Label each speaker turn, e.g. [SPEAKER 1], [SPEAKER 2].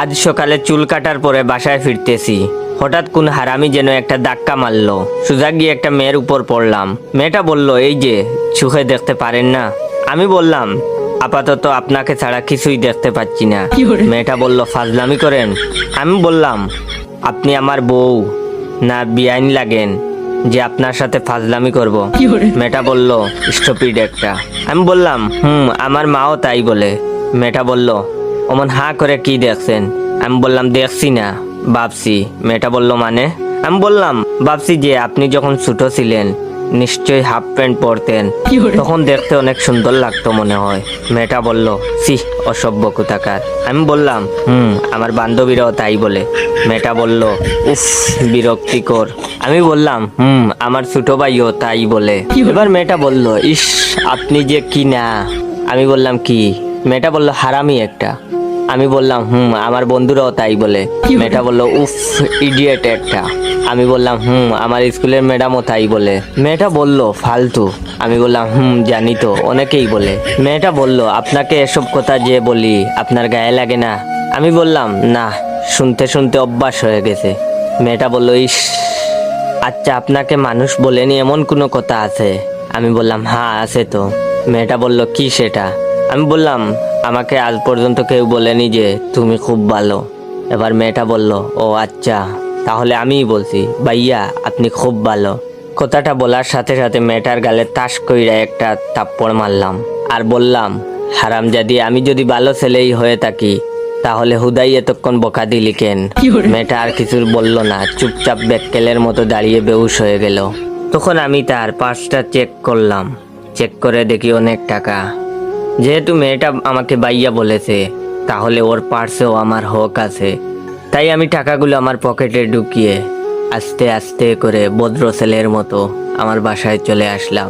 [SPEAKER 1] আজ সকালে চুল কাটার পরে বাসায় ফিরতেছি, হঠাৎ কোন হারামি যেন একটা ধাক্কা মারলো, সোজা গিয়ে একটা মেয়ের উপর পড়লাম। মেয়েটা বলল, এই যে চোখে দেখতে পারেন না? আমি বললাম, আপাতত আপনাকে ছাড়া কিছুই দেখতে পাচ্ছি না। মেয়েটা বলল, ফাজলামি করেন? আমি বললাম, আপনি আমার বউ না বেআইন লাগেন যে আপনার সাথে ফাজলামি করব? মেয়েটা বলল, স্টুপিড একটা। আমি বললাম, আমার মাও তাই বলে। মেয়েটা বলল, অমন হাঁ করে কি দেখছেন? আমি বললাম, দেখছি না, ভাবছি। মেয়েটা বলল, মানে? আমি বললাম, ভাবছি যে আপনি যখন ছোট ছিলেন নিশ্চয়ই হাফ প্যান্ট পরতেন, তখন দেখতে অনেক সুন্দর লাগতো মনে হয়। মেয়েটা বলল, সি, অসভ্য কোথাকার। আমি বললাম, আমার বান্ধবীরাও তাই বলে। মেয়েটা বলল, উফ, বিরক্তিকর। আমি বললাম, আমার ছোট ভাইও তাই বলে। এবার মেয়েটা বলল, ইস, আপনি যে কি না। আমি বললাম, কি? মেয়েটা বলল, হারামি একটা। আমি বললাম, আমার বন্ধুরাও তাই বলে। মেয়েটা বলল, উফ, ইডিয়েট একটা। আমি বললাম, আমার স্কুলের ম্যাডামও তাই বলে। মেয়েটা বলল, ফালতু। আমি বললাম, জানি তো, অনেকেই বলে। মেয়েটা বলল, আপনাকে এসব কথা যে বলি আপনার গায়ে লাগে না? আমি বললাম, না, শুনতে শুনতে অভ্যাস হয়ে গেছে। মেয়েটা বলল, ইস, আচ্ছা, আপনাকে মানুষ বলেনি এমন কোনো কথা আছে? আমি বললাম, হ্যাঁ, আছে তো। মেয়েটা বলল, কি সেটা? আমি বললাম, আমাকে আজ পর্যন্ত কেউ বলেনি যে তুমি খুব ভালো। এবার মেয়েটা বলল, ও আচ্ছা, তাহলে আমিই বলছি, ভাইয়া আপনি খুব ভালো। কথাটা বলার সাথে সাথে মেয়েটার গালে তাস কইরা একটা থাপ্পড় মারলাম আর বললাম, হারামজাদি, আমি যদি ভালো ছেলেই হয়ে থাকি তাহলে হুদাই এতক্ষণ বকা দিলি কেন? মেয়েটা আর কিছু বলল না, চুপচাপ বেক্কেলের মতো দাঁড়িয়ে বেহুশ হয়ে গেল। তখন আমি তার পার্সটা চেক করলাম, চেক করে দেখি অনেক টাকা। যেহেতু মেয়েটা আমাকে বাইয়া বলেছে, তাহলে ওর পার্সেও আমার হক আছে। তাই আমি টাকাগুলো আমার পকেটে ঢুকিয়ে আস্তে আস্তে করে ভদ্র ছেলের মতো আমার বাসায় চলে আসলাম।